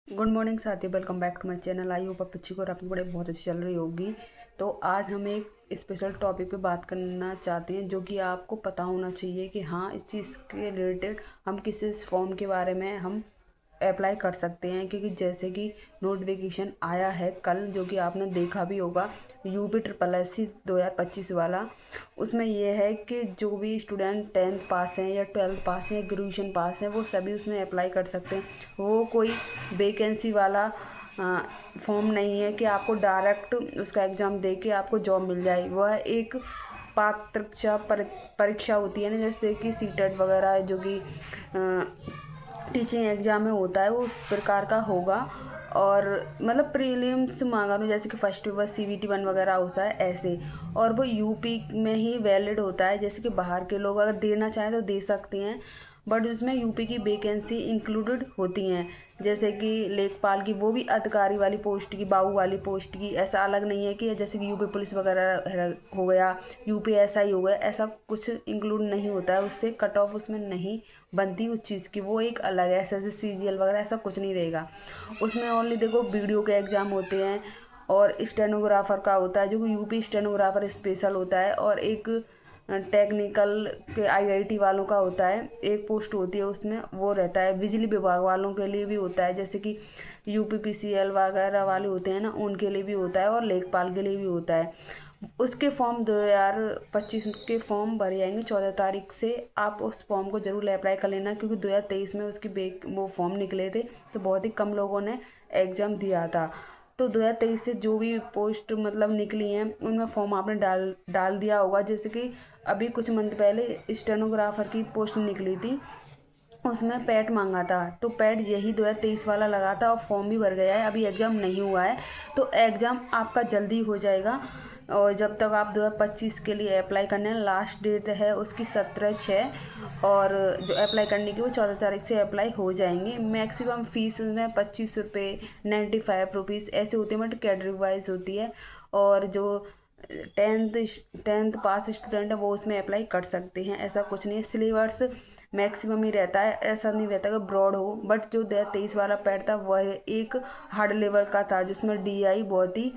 Good morning साथियों, welcome back to my channel. I hope आप अच्छी को और आपकी पढ़ाई बहुत अच्छी चल रही होगी। तो आज हम एक स्पेशल टॉपिक पे बात करना चाहते हैं जो कि आपको पता होना चाहिए कि हाँ, इस चीज़ के रिलेटेड हम किस इस फॉर्म के बारे में हम अप्लाई कर सकते हैं। क्योंकि जैसे कि नोटिफिकेशन आया है कल, जो कि आपने देखा भी होगा, यूपी ट्रिपल एस सी 2025 वाला। उसमें यह है कि जो भी स्टूडेंट 10th पास हैं या 12th पास हैं या ग्रेजुएशन पास हैं, वो सभी उसमें अप्लाई कर सकते हैं। वो कोई वैकेंसी वाला फॉर्म नहीं है कि आपको डायरेक्ट उसका एग्ज़ाम दे के आपको जॉब मिल जाए। वह एक पात्रता परीक्षा होती है ना, जैसे कि सीटेट वगैरह जो कि टीचिंग एग्ज़ाम में होता है, वो उस प्रकार का होगा। और मतलब प्रीलिम्स मांगा तो जैसे कि फर्स्ट पेपर CVT 1 वगैरह होता है ऐसे। और वो यूपी में ही वैलिड होता है, जैसे कि बाहर के लोग अगर देना चाहें तो दे सकते हैं, बट उसमें यूपी की वैकेंसी इंक्लूडेड होती हैं। जैसे कि लेखपाल की, वो भी अधिकारी वाली पोस्ट की, बाबू वाली पोस्ट की। ऐसा अलग नहीं है कि जैसे कि यूपी पुलिस वगैरह हो गया, UPSI हो गया, ऐसा कुछ इंक्लूड नहीं होता है। उससे कट ऑफ उसमें नहीं बनती उस चीज़ की, वो एक अलग है। ऐसे CGL वगैरह ऐसा कुछ नहीं रहेगा उसमें। ओनली देखो वीडियो के एग्ज़ाम होते हैं और स्टेनोग्राफर का होता है, जो कि यूपी स्टेनोग्राफर स्पेशल होता है। और एक टेक्निकल के IIT वालों का होता है, एक पोस्ट होती है उसमें, वो रहता है। बिजली विभाग वालों के लिए भी होता है, जैसे कि UPPCL वगैरह वाले होते हैं ना, उनके लिए भी होता है। और लेखपाल के लिए भी होता है। उसके फॉर्म 2025 के फॉर्म भरे जाएंगे 14 तारीख से। आप उस फॉर्म को जरूर अप्लाई कर लेना, क्योंकि 2023 में उसकी वो फॉर्म निकले थे तो बहुत ही कम लोगों ने एग्ज़ाम दिया था। तो 2023 से जो भी पोस्ट मतलब निकली हैं, उनमें फॉर्म आपने डाल दिया होगा। जैसे कि अभी कुछ मंथ पहले स्टेनोग्राफर की पोस्ट निकली थी, उसमें पैट मांगा था, तो पैट यही 2023 वाला लगा था और फॉर्म भी भर गया है। अभी एग्ज़ाम नहीं हुआ है, तो एग्ज़ाम आपका जल्दी हो जाएगा। और जब तक आप 2025 के लिए अप्लाई करने, लास्ट डेट है उसकी 17/6। और जो अप्लाई करने की वो 14 तारीख से अप्लाई हो जाएंगे। मैक्सिमम फ़ीस उसमें 25 रुपये, 95 रुपीज़ ऐसे होते हैं, बट कैटेगरी वाइज होती है। और जो टेंथ टेंथ पास स्टूडेंट है वो उसमें अप्लाई कर सकते हैं। ऐसा कुछ नहीं है, सिलेबस मैक्सिमम ही रहता है, ऐसा नहीं रहता कि ब्रॉड हो। बट जो 2023 वाला पैड था वह एक हार्ड लेवल का था, जिसमें DI बहुत ही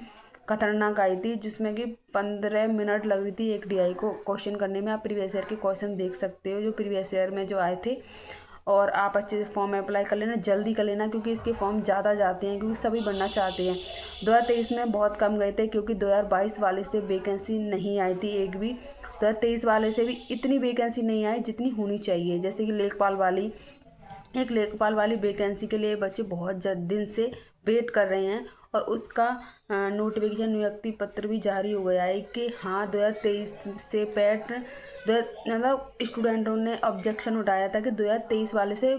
खतरनाक आई थी, जिसमें कि 15 मिनट लग रही थी एक DI को क्वेश्चन करने में। आप प्रीवियस ईयर के क्वेश्चन देख सकते हो, जो प्रीवियस ईयर में जो आए थे। और आप अच्छे से फॉर्म अप्लाई कर लेना, जल्दी कर लेना, क्योंकि इसके फॉर्म ज़्यादा जाते हैं, क्योंकि सभी बनना चाहते हैं। 2023 में बहुत कम गए थे, क्योंकि 2022 वाले से वैकेंसी नहीं आई थी एक भी। 2023 वाले से भी इतनी वैकेंसी नहीं आई जितनी होनी चाहिए। जैसे कि लेखपाल वाली वैकेंसी के लिए बच्चे बहुत दिन से वेट कर रहे हैं। और उसका नोटिफिकेशन, नियुक्ति पत्र भी जारी हो गया है कि हाँ, 2023 से पैट मतलब स्टूडेंटों ने ऑब्जेक्शन उठाया था कि 2023 वाले से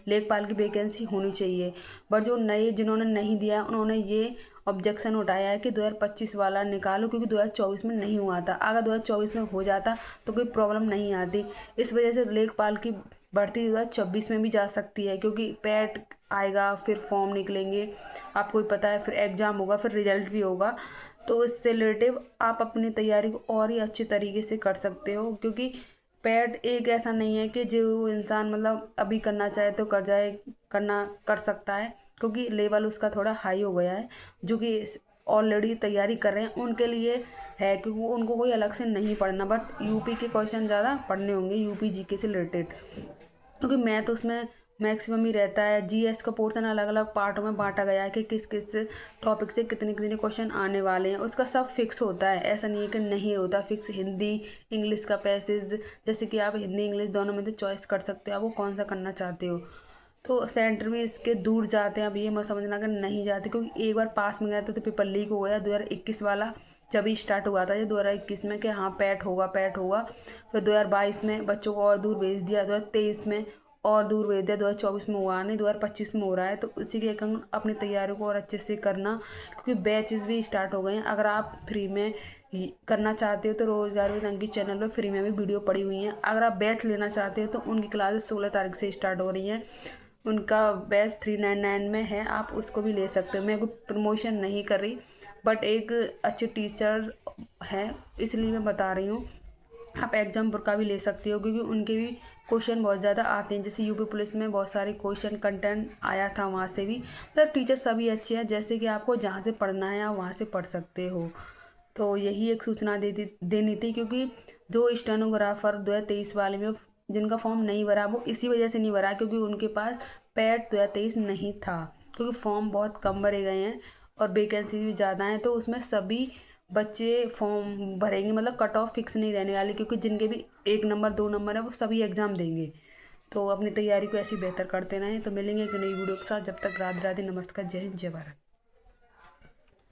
लेखपाल की वैकेंसी होनी चाहिए। बट जो नए जिन्होंने नहीं दिया, उन्होंने ये ऑब्जेक्शन उठाया है कि 2025 वाला निकालो, क्योंकि 2024 में नहीं हुआ था। अगर 2024 में हो जाता तो कोई प्रॉब्लम नहीं आती। इस वजह से लेखपाल की भर्ती 2026 में भी जा सकती है, क्योंकि पैट आएगा, फिर फॉर्म निकलेंगे, आपको भी पता है, फिर एग्ज़ाम होगा, फिर रिजल्ट भी होगा। तो इससे रिलेटिव आप अपनी तैयारी को और ही अच्छे तरीके से कर सकते हो। क्योंकि पैट एक ऐसा नहीं है कि जो इंसान मतलब अभी करना चाहे तो कर सकता है, क्योंकि लेवल उसका थोड़ा हाई हो गया है। जो कि ऑलरेडी तैयारी कर रहे हैं उनके लिए है, क्योंकि उनको कोई अलग से नहीं पढ़ना, बट यूपी के क्वेश्चन ज़्यादा पढ़ने होंगे, यूपी GK से रिलेटेड। क्योंकि मैथ उसमें मैक्सिमम ही रहता है। GS का पोर्शन अलग अलग पार्टों में बांटा गया है कि किस किस टॉपिक से कितने कितने क्वेश्चन आने वाले हैं। उसका सब फिक्स होता है, ऐसा नहीं है कि नहीं होता फिक्स। हिंदी इंग्लिश का पैसेज, जैसे कि आप हिंदी इंग्लिश दोनों में से चॉइस कर सकते हो, आप वो कौन सा करना चाहते हो। तो सेंटर भी इसके दूर जाते हैं। अब ये मत समझना कि नहीं जाते, क्योंकि एक बार पास में गया तो पेपर लीक हो गया 2021 वाला, जब ही स्टार्ट हुआ था ये 2021 में कि हाँ पैट होगा पैट होगा। फिर 2022 में बच्चों को और दूर भेज दिया, 2023 में और दूर भेज दिया, 2024 में हुआ नहीं, 2025 में हो रहा है। तो उसी के कारण अपनी तैयारी को और अच्छे से करना, क्योंकि बैचेस भी स्टार्ट हो गए हैं। अगर आप फ्री में करना चाहते हो तो रोजगार विद अंकित चैनल पर फ्री में भी वीडियो पड़ी हुई हैं। अगर आप बैच लेना चाहते हो तो उनकी क्लासेस 16 तारीख से स्टार्ट हो रही हैं। उनका बैच 399 में है, आप उसको भी ले सकते हो। मैं कोई प्रमोशन नहीं कर रही, बट एक अच्छे टीचर है इसलिए मैं बता रही हूँ। आप एग्जाम बुरका भी ले सकते हो, क्योंकि उनके भी क्वेश्चन बहुत ज़्यादा आते हैं। जैसे यूपी पुलिस में बहुत सारे क्वेश्चन कंटेंट आया था, वहाँ से भी मतलब टीचर सभी अच्छे हैं। जैसे कि आपको जहाँ से पढ़ना है आप वहाँ से पढ़ सकते हो। तो यही एक सूचना देनी थी, क्योंकि जो स्टेनोग्राफर 2023 वाले में जिनका फॉर्म नहीं भरा, वो इसी वजह से नहीं भरा क्योंकि उनके पास पैड 2023 नहीं था, क्योंकि फॉर्म बहुत कम भरे गए हैं और वैकेंसी भी ज़्यादा हैं। तो उसमें सभी बच्चे फॉर्म भरेंगे, मतलब कट ऑफ फिक्स नहीं रहने वाली, क्योंकि जिनके भी 1 नंबर 2 नंबर है वो सभी एग्ज़ाम देंगे। तो अपनी तैयारी को ऐसी बेहतर करते रहें। तो मिलेंगे एक नई वीडियो के साथ, जब तक राधे राधे, नमस्कार, जय हिंद, जय भारत।